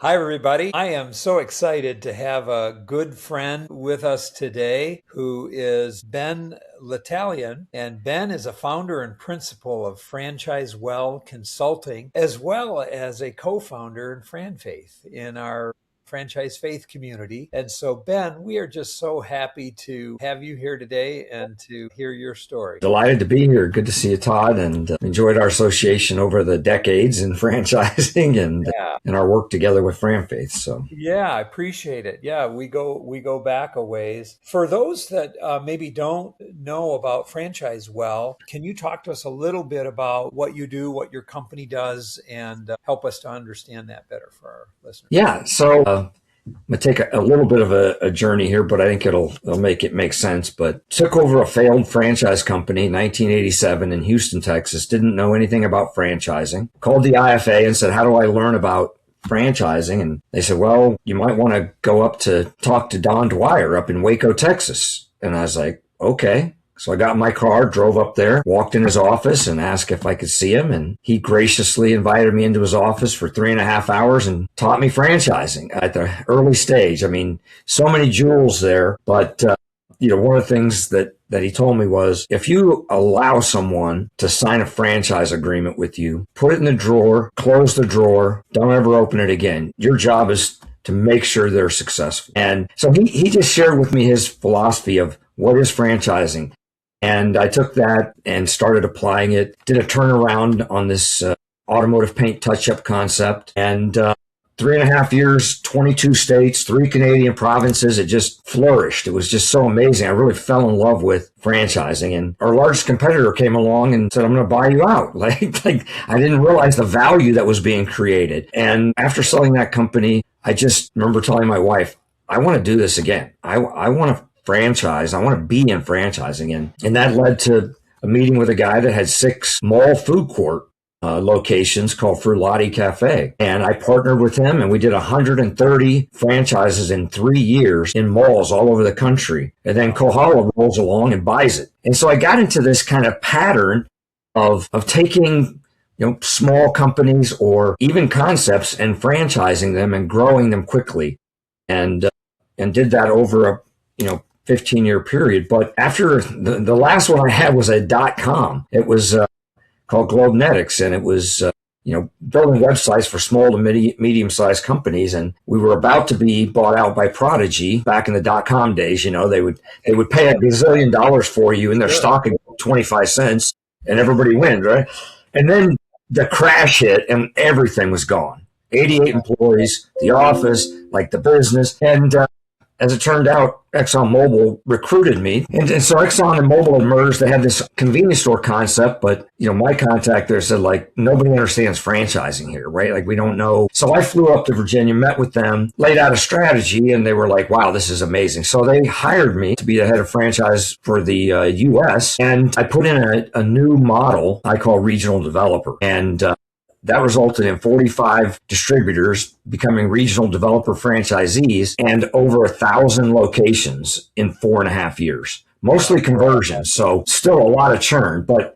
Hi, everybody. I am so excited to have a good friend with us today who is Ben Litalien. And Ben is a founder and principal of Franchise Well Consulting, as well as a co-founder in FranFaith in our Franchise Faith community. And so, Ben, we are just so happy to have you here today and to hear your story. Delighted to be here. Good to see you, Todd, and enjoyed our association over the decades in franchising and our work together with FranFaith. So yeah, I appreciate it. Yeah, we go back a ways. For those that maybe don't know about Franchise Well, can you talk to us a little bit about what you do, what your company does, and help us to understand that better for our listeners? yeah, so I'm going to take a little bit of a journey here, but I think it'll make it make sense. But took over a failed franchise company in 1987 in Houston, Texas. Didn't know anything about franchising. Called the IFA and said, how do I learn about franchising? And they said, well, you might want to go up to talk to Don Dwyer up in Waco, Texas. And I was like, okay. So I got in my car, drove up there, walked in his office and asked if I could see him. And he graciously invited me into his office for 3.5 hours and taught me franchising at the early stage. I mean, so many jewels there. But, one of the things that he told me was, if you allow someone to sign a franchise agreement with you, put it in the drawer, close the drawer, don't ever open it again. Your job is to make sure they're successful. And so he just shared with me his philosophy of what is franchising. And I took that and started applying it, did a turnaround on this automotive paint touch-up concept. And 3.5 years, 22 states, 3 Canadian provinces, it just flourished. It was just so amazing. I really fell in love with franchising. And our largest competitor came along and said, I'm going to buy you out. Like I didn't realize the value that was being created. And after selling that company, I just remember telling my wife, I want to do this again. I want to franchise. I want to be in franchising. And that led to a meeting with a guy that had 6 mall food court locations called Frulotti Cafe. And I partnered with him and we did 130 franchises in 3 years in malls all over the country. And then Kohala rolls along and buys it. And so I got into this kind of pattern of taking small companies or even concepts and franchising them and growing them quickly. And did that over a 15-year period. But after the last one I had was a .com. It was called Globnetics, and it was building websites for small to medium-sized companies. And we were about to be bought out by Prodigy back in the .com days. They would pay $1 gazillion for you, and their stock at 25 cents, and everybody wins, right? And then the crash hit, and everything was gone. 88 employees, the office, like the business, and as it turned out, ExxonMobil recruited me. And so Exxon and Mobil had merged. They had this convenience store concept, but, my contact there said, nobody understands franchising here, right? Like, we don't know. So I flew up to Virginia, met with them, laid out a strategy, and they were like, wow, this is amazing. So they hired me to be the head of franchise for the U.S., and I put in a new model I call regional developer. And that resulted in 45 distributors becoming regional developer franchisees and over 1,000 locations in 4.5 years, mostly conversions. So still a lot of churn. But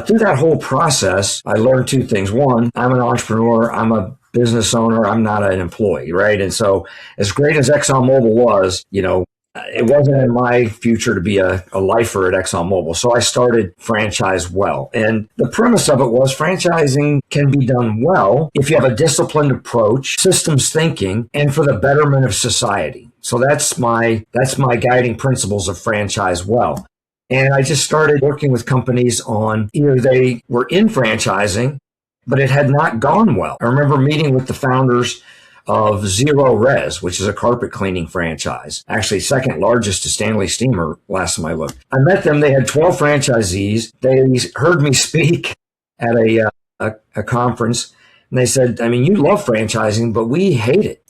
through that whole process, I learned 2 things. One, I'm an entrepreneur. I'm a business owner. I'm not an employee, right? And so as great as ExxonMobil was, it wasn't in my future to be a lifer at ExxonMobil. So I started Franchise Well. And the premise of it was franchising can be done well if you have a disciplined approach, systems thinking, and for the betterment of society. So that's my guiding principles of Franchise Well. And I just started working with companies on either they were in franchising, but it had not gone well. I remember meeting with the founders of ZeroRes, which is a carpet cleaning franchise, actually second largest to Stanley Steamer last time I looked. I met them. They had 12 franchisees. They heard me speak at a conference, and they said, you love franchising, but we hate it.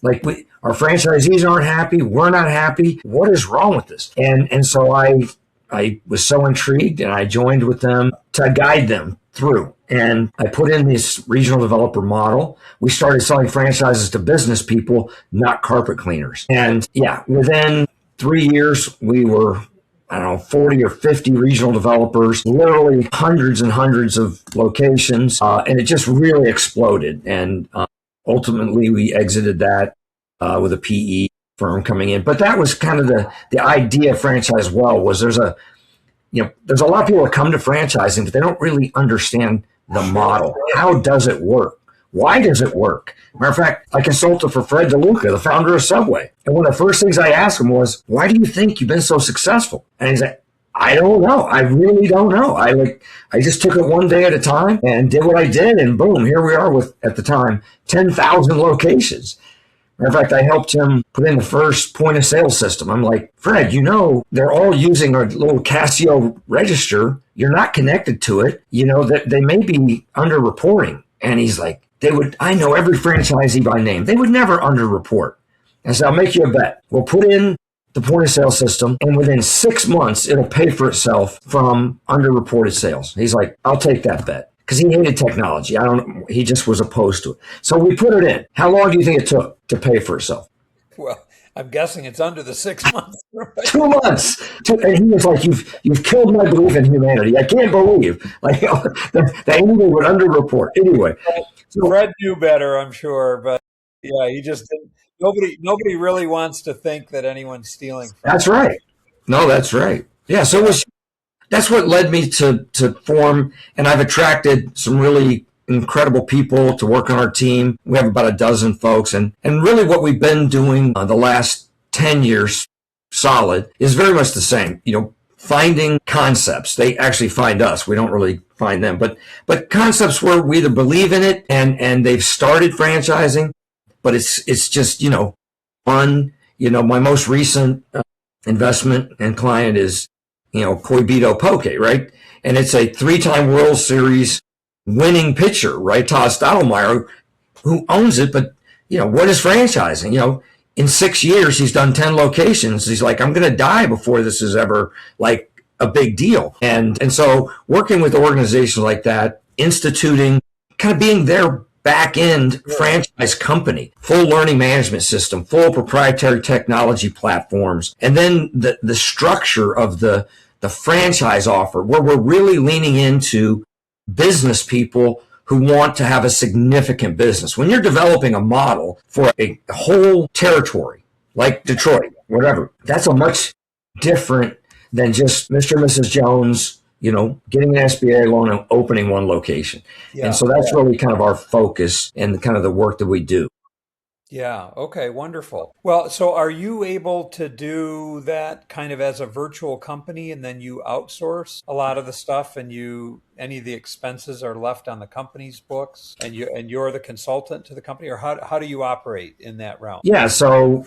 Our franchisees aren't happy. We're not happy. What is wrong with this? And so I was so intrigued, and I joined with them to guide them through. And I put in this regional developer model. We started selling franchises to business people, not carpet cleaners. And within 3 years, we were, 40 or 50 regional developers, literally hundreds and hundreds of locations. And it just really exploded. And ultimately we exited that with a PE firm coming in. But that was kind of the idea of Franchise Well was there's a lot of people that come to franchising, but they don't really understand the model. How does it work? Why does it work? Matter of fact, I consulted for Fred DeLuca, the founder of Subway. And one of the first things I asked him was, why do you think you've been so successful? And he's like, I don't know. I really don't know. I just took it one day at a time and did what I did. And boom, here we are with, at the time, 10,000 locations. Matter of fact, I helped him put in the first point of sale system. I'm like, Fred, they're all using a little Casio register. You're not connected to it. That they may be underreporting. And he's like, I know every franchisee by name. They would never underreport. I said, I'll make you a bet. We'll put in the point of sale system, and within 6 months, it'll pay for itself from underreported sales. He's like, I'll take that bet. Because he hated technology. He just was opposed to it. So we put it in. How long do you think it took to pay for itself? Well, I'm guessing it's under the 6 months. Right? 2 months. And he was like, you've killed my belief in humanity. I can't believe. Like, they even would underreport. Anyway. So Fred knew better, I'm sure. But yeah, he just didn't. Nobody really wants to think that anyone's stealing from That's them. Right. No, that's right. Yeah. So that's what led me to form, and I've attracted some really incredible people to work on our team. We have about a dozen folks, and really what we've been doing the last 10 years solid is very much the same. Finding concepts. They actually find us. We don't really find them, but concepts where we either believe in it and they've started franchising, but it's just, fun. My most recent investment and client is, Coibito Poke, right? And it's a 3-time World Series winning pitcher, right? Todd Stottlemyre, who owns it. But, what is franchising? In 6 years, he's done 10 locations. He's like, I'm going to die before this is ever like a big deal. And so working with organizations like that, instituting, kind of being their back end franchise company, full learning management system, full proprietary technology platforms, and then the structure of the franchise offer, where we're really leaning into business people who want to have a significant business. When you're developing a model for a whole territory, like Detroit, whatever, that's a much different than just Mr. and Mrs. Jones, getting an SBA loan and opening one location. Yeah, and so that's really kind of our focus and kind of the work that we do. Yeah. Okay. Wonderful. Well, so are you able to do that kind of as a virtual company, and then you outsource a lot of the stuff, and any of the expenses are left on the company's books, and you're the consultant to the company, or how do you operate in that realm? Yeah. So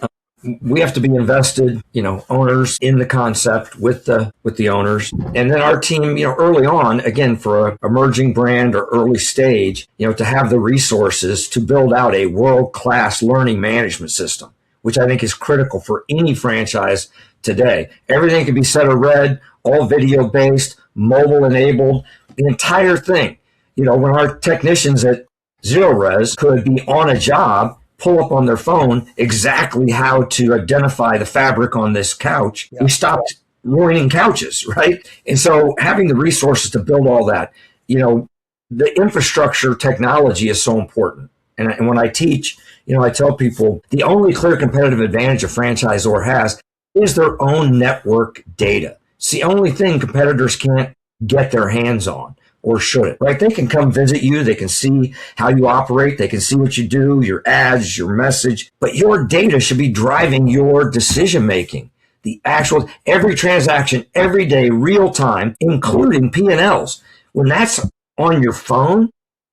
we have to be invested, owners in the concept with the owners. And then our team, early on, again, for an emerging brand or early stage, to have the resources to build out a world-class learning management system, which I think is critical for any franchise today. Everything can be said or read, all video-based, mobile-enabled, the entire thing. When our technicians at ZeroRes could be on a job, pull up on their phone exactly how to identify the fabric on this couch. Yeah. We stopped ruining couches, right? And so having the resources to build all that, the infrastructure technology is so important. And when I teach, I tell people the only clear competitive advantage a franchisor has is their own network data. It's the only thing competitors can't get their hands on. Or should it, right? They can come visit you. They can see how you operate. They can see what you do, your ads, your message. But your data should be driving your decision-making. The actual, every transaction, every day, real time, including P&Ls. When that's on your phone,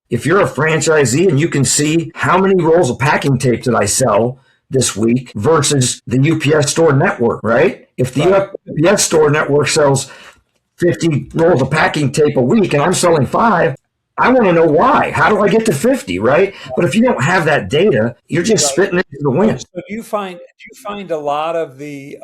if you're a franchisee and you can see how many rolls of packing tape did I sell this week versus the UPS store network, right? If the UPS store network sells 50 rolls of packing tape a week and I'm selling 5, I want to know why. How do I get to 50, right? But if you don't have that data, you're just spitting into the wind. So do you find a lot of the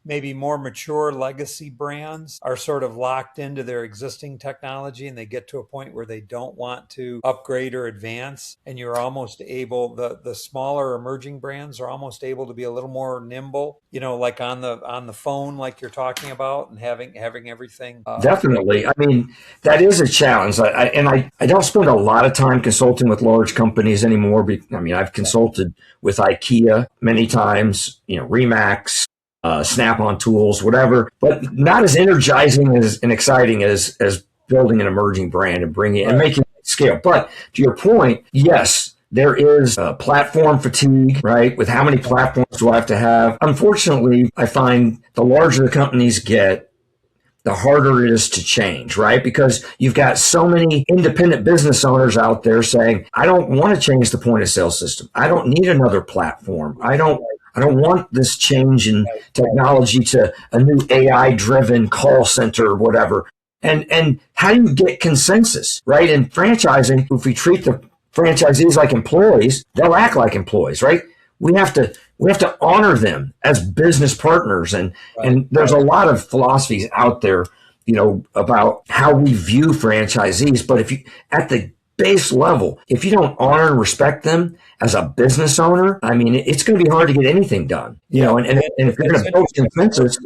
maybe more mature legacy brands are sort of locked into their existing technology and they get to a point where they don't want to upgrade or advance. And you're almost able, the smaller emerging brands are almost able to be a little more nimble, like on the phone, like you're talking about, and having everything. Definitely. I mean, that is a challenge. I don't spend a lot of time consulting with large companies anymore. I mean, I've consulted with IKEA many times, Remax, Snap-on tools, whatever, but not as energizing and exciting as building an emerging brand and bringing and making it scale. But to your point, yes, there is platform fatigue, right? With how many platforms do I have to have? Unfortunately, I find the larger the companies get, the harder it is to change, right? Because you've got so many independent business owners out there saying, I don't want to change the point of sale system. I don't need another platform. I don't want this change in technology to a new AI driven call center or whatever. And how do you get consensus, right? In franchising, if we treat the franchisees like employees, they'll act like employees, right? We have to honor them as business partners. And there's a lot of philosophies out there, about how we view franchisees. But if you, at the base level, if you don't honor and respect them as a business owner, I mean, it's going to be hard to get anything done, and if you're going to build consensus,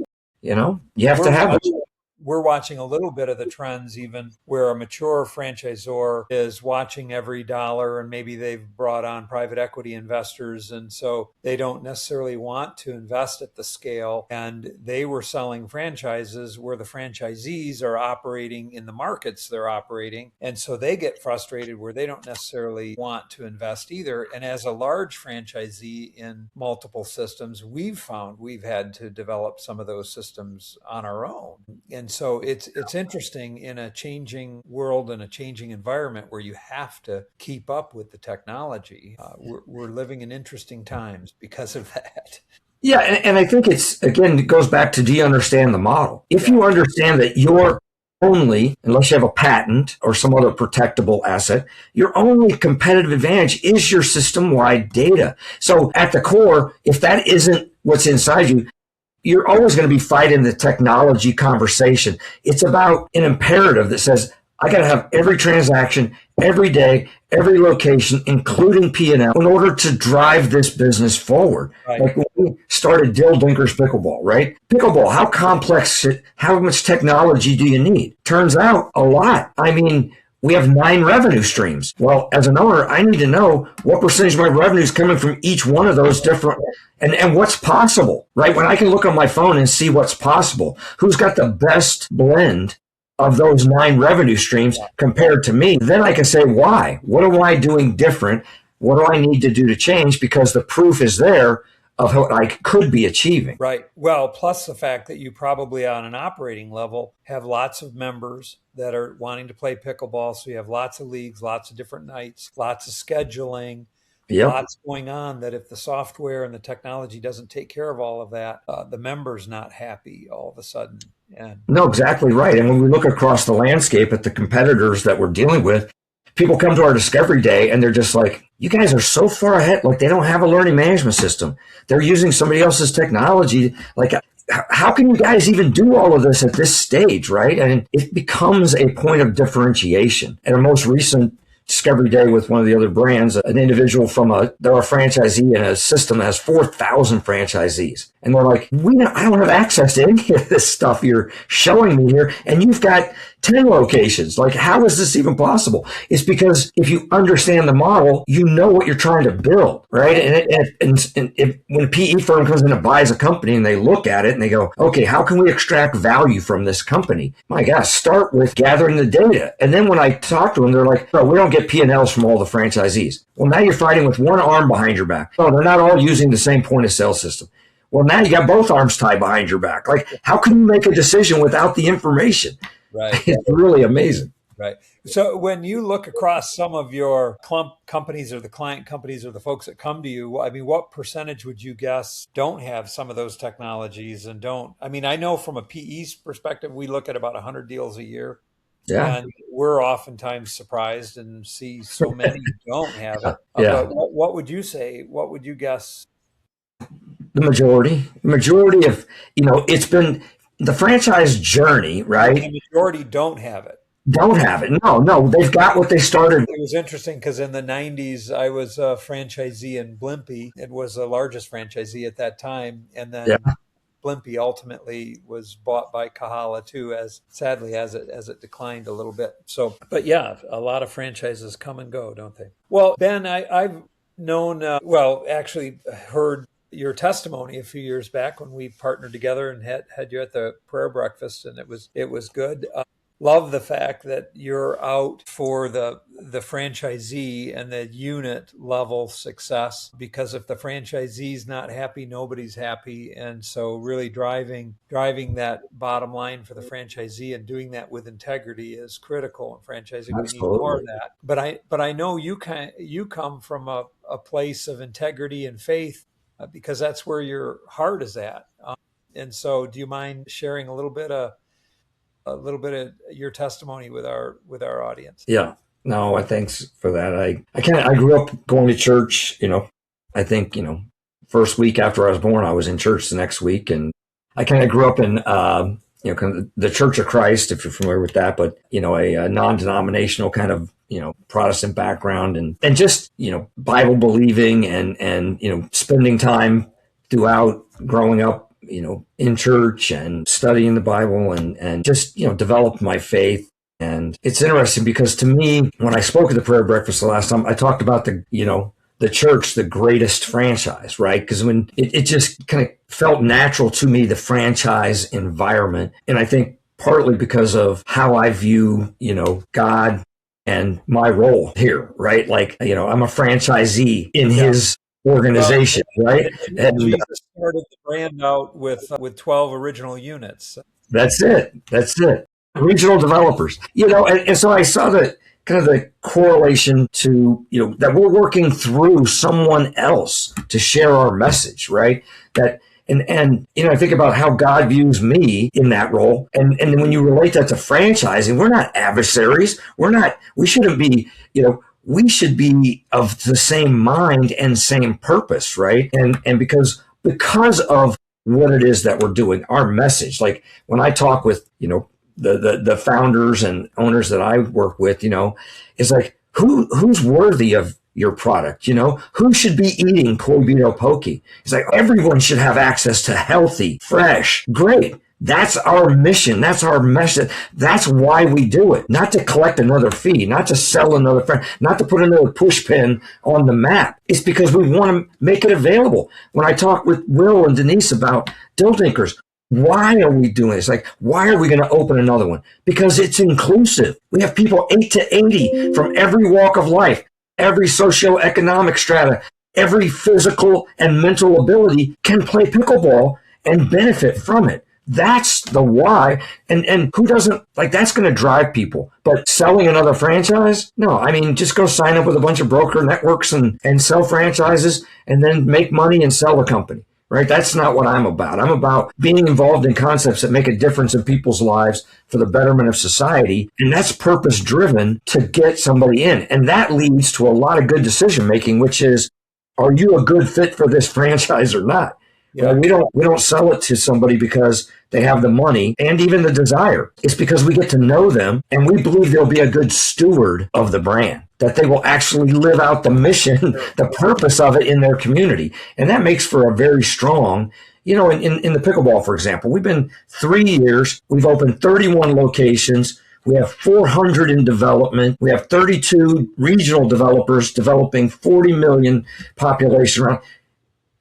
you have to have it. We're watching a little bit of the trends, even where a mature franchisor is watching every dollar, and maybe they've brought on private equity investors. And so they don't necessarily want to invest at the scale. And they were selling franchises where the franchisees are operating in the markets they're operating. And so they get frustrated where they don't necessarily want to invest either. And as a large franchisee in multiple systems, we've found we've had to develop some of those systems on our own. And so it's interesting in a changing world and a changing environment where you have to keep up with the technology. We're living in interesting times because of that. Yeah, and I think it goes back to, do you understand the model? If you understand that your only, unless you have a patent or some other protectable asset, your only competitive advantage is your system-wide data. So at the core, if that isn't what's inside you, you're always going to be fighting the technology conversation. It's about an imperative that says, I got to have every transaction, every day, every location, including P&L, in order to drive this business forward. Right. Like when we started Dill Dinker's Pickleball, right? Pickleball, how complex, how much technology do you need? Turns out a lot. I mean, we have 9 revenue streams. Well, as an owner, I need to know what percentage of my revenue is coming from each one of those different, and what's possible, right? When I can look on my phone and see what's possible, who's got the best blend of those 9 revenue streams compared to me, then I can say, why? What am I doing different? What do I need to do to change? Because the proof is there of what I could be achieving. Right. Well, plus the fact that you probably on an operating level have lots of members that are wanting to play pickleball. So you have lots of leagues, lots of different nights, lots of scheduling, lots going on, that if the software and the technology doesn't take care of all of that, the member's not happy all of a sudden. No, exactly right. And when we look across the landscape at the competitors that we're dealing with, people come to our discovery day and they're just like, you guys are so far ahead. Like, they don't have a learning management system. They're using somebody else's technology. Like, how can you guys even do all of this at this stage, right? And it becomes a point of differentiation. At our most recent discovery day with one of the other brands, an individual they're a franchisee in a system that has 4,000 franchisees. And they're like, I don't have access to any of this stuff you're showing me here. And you've got 10 locations. Like, how is this even possible? It's because if you understand the model, you know what you're trying to build, right? And when a PE firm comes in and buys a company and they look at it and they go, okay, how can we extract value from this company? My gosh, start with gathering the data. And then when I talk to them, they're like, oh, we don't get P&Ls from all the franchisees. Well, now you're fighting with one arm behind your back. Oh, they're not all using the same point of sale system. Well, now you got both arms tied behind your back. Like, how can you make a decision without the information? Right. It's really amazing. Right. So when you look across some of your companies or the client companies or the folks that come to you, I mean, what percentage would you guess don't have some of those technologies and don't? I mean, I know from a PE's perspective, we look at about 100 deals a year. Yeah. And we're oftentimes surprised and see so many don't have it. Yeah. But what would you say? What would you guess? The majority of, it's been the franchise journey, right? The majority don't have it. Don't have it. No, no, they've got what they started. It was interesting because in the 90s, I was a franchisee in Blimpie. It was the largest franchisee at that time. And Yeah, then Blimpie ultimately was bought by Kahala too, as sadly as it declined a little bit. So, but yeah, a lot of franchises come and go, don't they? Well, Ben, I've known, actually heard your testimony a few years back when we partnered together and had you at the prayer breakfast, and it was good. Love the fact that you're out for the franchisee and the unit level success, because if the franchisee's not happy, nobody's happy. And so really driving that bottom line for the franchisee and doing that with integrity is critical in franchising. We need more of absolutely. that. But I know you come from a place of integrity and faith, because that's where your heart is at. And so do you mind sharing a little bit of your testimony with our audience? Yeah. No, thanks for that. I grew up going to church, I think, first week after I was born, I was in church the next week. And I kind of grew up in, kind of the Church of Christ, if you're familiar with that, but, a non-denominational kind of, Protestant background and just, Bible believing and, spending time throughout growing up, in church and studying the Bible and just, developed my faith. And it's interesting because to me, when I spoke at the prayer breakfast the last time, I talked about the church, the greatest franchise, right? Because when it just kind of felt natural to me, the franchise environment. And I think partly because of how I view, God and my role here, right? Like, I'm a franchisee in his organization, right? And Jesus started the brand out with 12 original units. That's it. That's it. Regional developers, and so I saw the kind of the correlation to, that we're working through someone else to share our message, right? That, and I think about how God views me in that role. And then when you relate that to franchising, we're not adversaries. We shouldn't be, we should be of the same mind and same purpose, right? And because of what it is that we're doing, our message, like when I talk with, the founders and owners that I work with, is like, who's worthy of your product? Who should be eating Coibito Poke? It's like, everyone should have access to healthy, fresh, great. That's our mission. That's our message. That's why we do it. Not to collect another fee, not to sell another friend, not to put another push pin on the map. It's because we want to make it available. When I talk with Will and Denise about Dill Dinkers, why are we doing this? Like, why are we going to open another one? Because it's inclusive. We have people 8 to 80 from every walk of life, every socioeconomic strata, every physical and mental ability can play pickleball and benefit from it. That's the why. And who doesn't, like, that's going to drive people. But selling another franchise? No, I mean, just go sign up with a bunch of broker networks and sell franchises and then make money and sell a company, right? That's not what I'm about. I'm about being involved in concepts that make a difference in people's lives for the betterment of society. And that's purpose driven to get somebody in. And that leads to a lot of good decision making, which is, are you a good fit for this franchise or not? Yeah. Well, we don't sell it to somebody because they have the money and even the desire. It's because we get to know them and we believe they'll be a good steward of the brand, that they will actually live out the mission, the purpose of it in their community. And that makes for a very strong, in the pickleball, for example, we've been 3 years, we've opened 31 locations. We have 400 in development. We have 32 regional developers developing 40 million population around.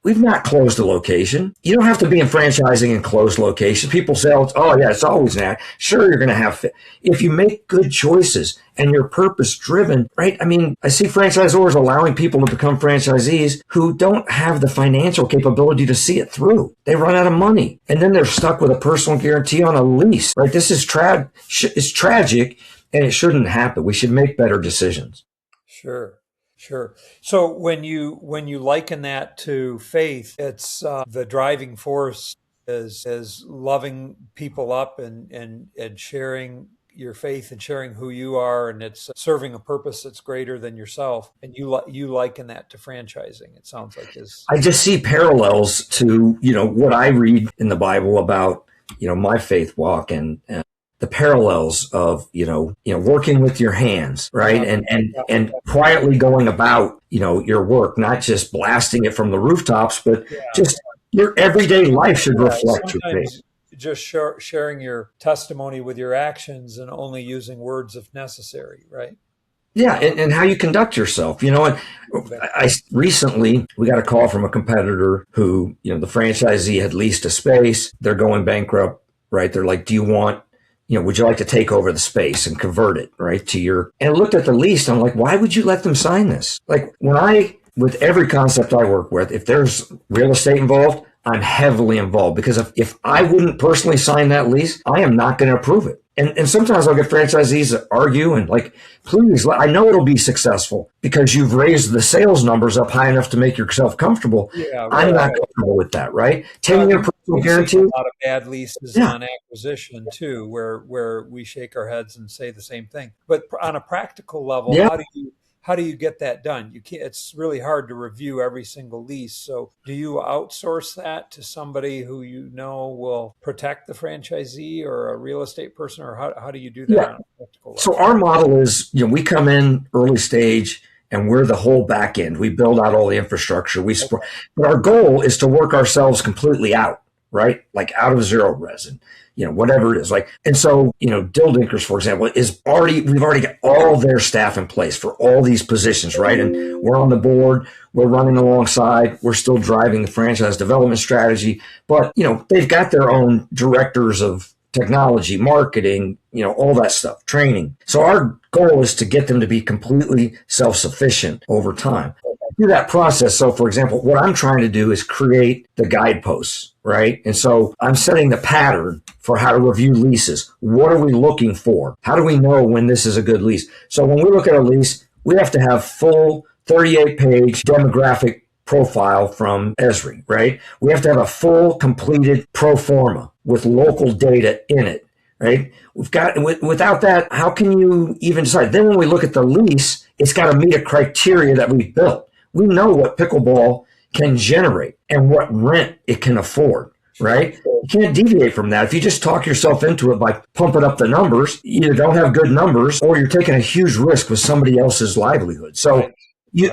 We've not closed a location. You don't have to be in franchising and close locations. People say, oh yeah, it's always that. Sure, you're going to have, if you make good choices and you're purpose driven, right? I mean, I see franchisors allowing people to become franchisees who don't have the financial capability to see it through. They run out of money and then they're stuck with a personal guarantee on a lease, right? This is it's tragic and it shouldn't happen. We should make better decisions. Sure. Sure. So when you liken that to faith, it's the driving force is loving people up and sharing your faith and sharing who you are, and it's serving a purpose that's greater than yourself. And you liken that to franchising. It sounds like I just see parallels to, what I read in the Bible about, my faith walk and the parallels of, working with your hands, right? And quietly going about, your work, not just blasting it from the rooftops, but just your everyday life should reflect your faith. Just sharing your testimony with your actions and only using words if necessary, right? Yeah, and how you conduct yourself. And recently we got a call from a competitor who, the franchisee had leased a space. They're going bankrupt, right? They're like, do you want, would you like to take over the space and convert it, right, to your, and I looked at the lease and I'm like, why would you let them sign this? Like with every concept I work with, if there's real estate involved, I'm heavily involved, because if I wouldn't personally sign that lease, I am not going to approve it. And sometimes I'll get franchisees that argue and like, please, I know it'll be successful because you've raised the sales numbers up high enough to make yourself comfortable. Yeah, right. I'm not comfortable with that, right? 10-year personal guarantee. A lot of bad leases on acquisition too, where we shake our heads and say the same thing. But on a practical level, how do you get that done? You can't. It's really hard to review every single lease. So do you outsource that to somebody who will protect the franchisee, or a real estate person, or how do you do that on a practical level? So our model is, we come in early stage and we're the whole back end. We build out all the infrastructure. But our goal is to work ourselves completely out, right? Like out of ZeroRes and whatever it is. Like, and so, Dill Dinkers, for example, we've already got all their staff in place for all these positions, right? And we're on the board, we're running alongside, we're still driving the franchise development strategy, but, they've got their own directors of technology, marketing, all that stuff, training. So our goal is to get them to be completely self-sufficient over time. Through that process. So for example, what I'm trying to do is create the guideposts, right? And so I'm setting the pattern for how to review leases. What are we looking for? How do we know when this is a good lease? So when we look at a lease, we have to have full 38-page demographic profile from Esri, right? We have to have a full completed pro forma with local data in it, right? Without that, how can you even decide? Then when we look at the lease, it's got to meet a criteria that we've built. We know what pickleball can generate and what rent it can afford, right? You can't deviate from that. If you just talk yourself into it by pumping up the numbers, you either don't have good numbers or you're taking a huge risk with somebody else's livelihood. So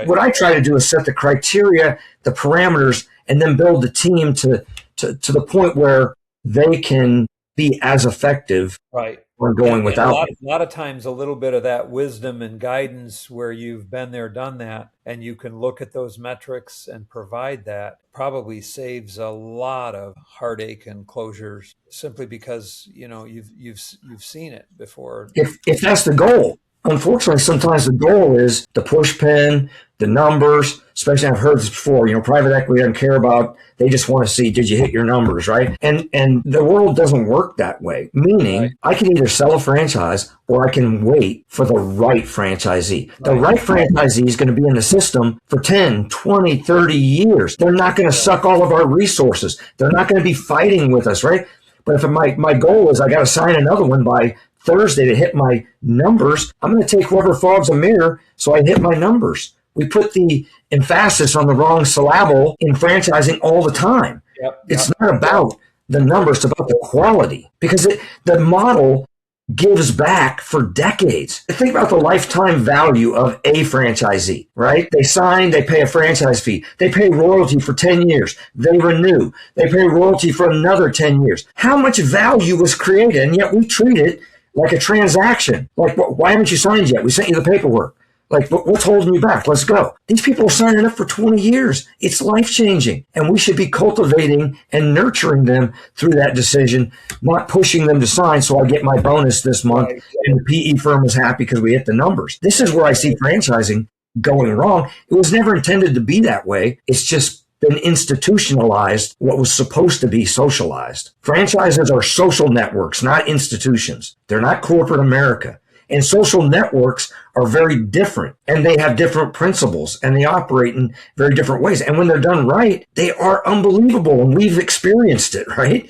what I try to do is set the criteria, the parameters, and then build the team to the point where they can be as effective. Right. We're going without a lot of times a little bit of that wisdom and guidance where you've been there, done that, and you can look at those metrics and provide that, probably saves a lot of heartache and closures, simply because you've seen it before. If that's the goal. Unfortunately, sometimes the goal is the push pin, the numbers, especially I've heard this before, private equity doesn't care about, they just want to see, did you hit your numbers, right? And the world doesn't work that way, meaning I can either sell a franchise or I can wait for the right franchisee. The right franchisee is going to be in the system for 10, 20, 30 years. They're not going to suck all of our resources. They're not going to be fighting with us, right? But if my goal is I got to sign another one by Thursday to hit my numbers, I'm going to take whoever fogs a mirror so I hit my numbers. We put the emphasis on the wrong syllable in franchising all the time. It's not about the numbers, it's about the quality, because the model gives back for decades. Think about the lifetime value of a franchisee, right? They sign, they pay a franchise fee, they pay royalty for 10 years, they renew, they pay royalty for another 10 years. How much value was created? And yet we treat it like a transaction. Like, why haven't you signed yet? We sent you the paperwork. Like, what's holding you back? Let's go. These people are signing up for 20 years. It's life-changing. And we should be cultivating and nurturing them through that decision, not pushing them to sign so I get my bonus this month and the PE firm is happy because we hit the numbers. This is where I see franchising going wrong. It was never intended to be that way. It's just been institutionalized, what was supposed to be socialized. Franchises are social networks, not institutions. They're not corporate America. And social networks are very different, and they have different principles, and they operate in very different ways. And when they're done right, they are unbelievable, and we've experienced it, right?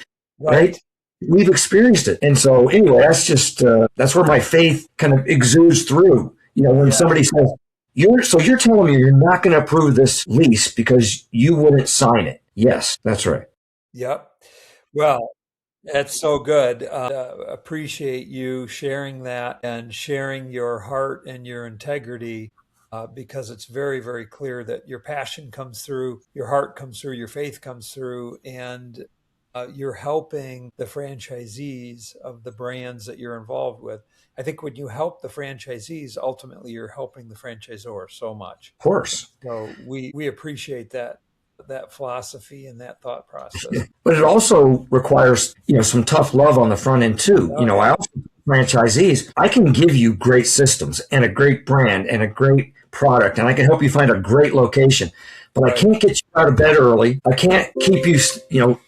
we've experienced it. And so anyway, that's where my faith kind of exudes through. When somebody says, you're telling me you're not going to approve this lease because you wouldn't sign it. Yes, that's right. Yep. Well, that's so good. Appreciate you sharing that and sharing your heart and your integrity, because it's very, very clear that your passion comes through, your heart comes through, your faith comes through, and you're helping the franchisees of the brands that you're involved with. I think when you help the franchisees, ultimately you're helping the franchisor so much. Of course. So we appreciate that philosophy and that thought process. But it also requires, some tough love on the front end too. I also franchisees, I can give you great systems and a great brand and a great product, and I can help you find a great location. But I can't get you out of bed early. I can't keep you,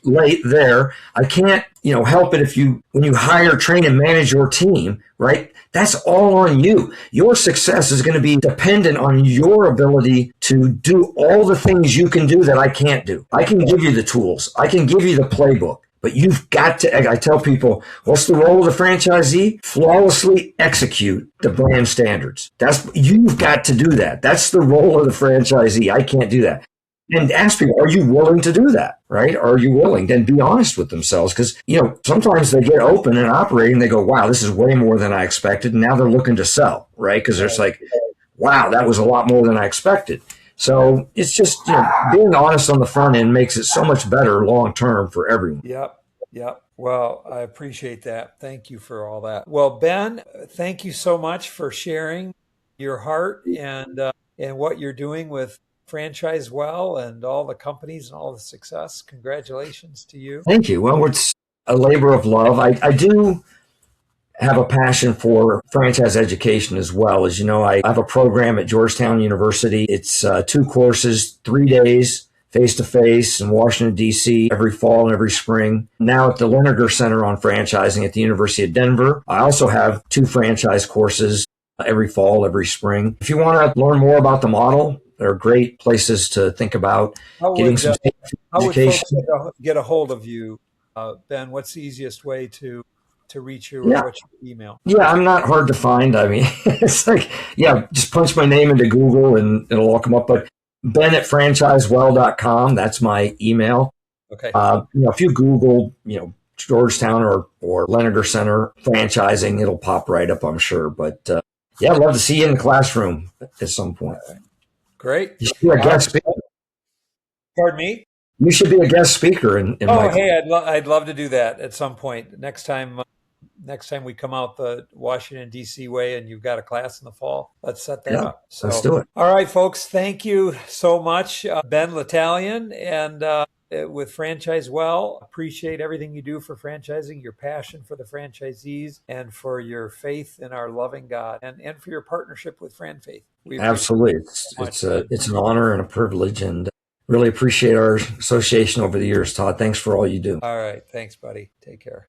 late there. I can't, help it when you hire, train, and manage your team, right? That's all on you. Your success is going to be dependent on your ability to do all the things you can do that I can't do. I can give you the tools. I can give you the playbook. But you've got to, I tell people, what's the role of the franchisee? Flawlessly execute the brand standards. You've got to do that. That's the role of the franchisee. I can't do that. And ask people, are you willing to do that? Right? Are you willing? Then be honest with themselves. Because, sometimes they get open and operating. They go, wow, this is way more than I expected. And now they're looking to sell, right? Because it's like, wow, that was a lot more than I expected. So it's just, being honest on the front end makes it so much better long-term for everyone. Yep. Well, I appreciate that. Thank you for all that. Well, Ben, thank you so much for sharing your heart and what you're doing with Franchise Well and all the companies and all the success. Congratulations to you. Thank you. Well, it's a labor of love. I do have a passion for franchise education as well. As you know, I have a program at Georgetown University. It's 2 courses, 3 days, face-to-face in Washington, D.C. every fall and every spring. Now at the Lineker Center on Franchising at the University of Denver. I also have 2 franchise courses every fall, every spring. If you want to learn more about the model, there are great places to think about getting some education. How would folks get a hold of you, Ben? What's the easiest way to reach you, or what's your email? Yeah, I'm not hard to find. I mean, it's like, just punch my name into Google and it'll all come up. But ben@franchisewell.com, that's my email. Okay. If you Google, Georgetown or Lineker Center franchising, it'll pop right up, I'm sure. But I'd love to see you in the classroom at some point. Right. Great. You should be a guest speaker. Pardon me? You should be a guest speaker in my hey, I'd love to do that at some point. Next time we come out the Washington, D.C. way and you've got a class in the fall, let's set that up. So, let's do it. All right, folks, thank you so much. Ben Litalien and with Franchise Well. Appreciate everything you do for franchising, your passion for the franchisees, and for your faith in our loving God, and for your partnership with FranFaith. Absolutely. It's an honor and a privilege, and really appreciate our association over the years, Todd. Thanks for all you do. All right. Thanks, buddy. Take care.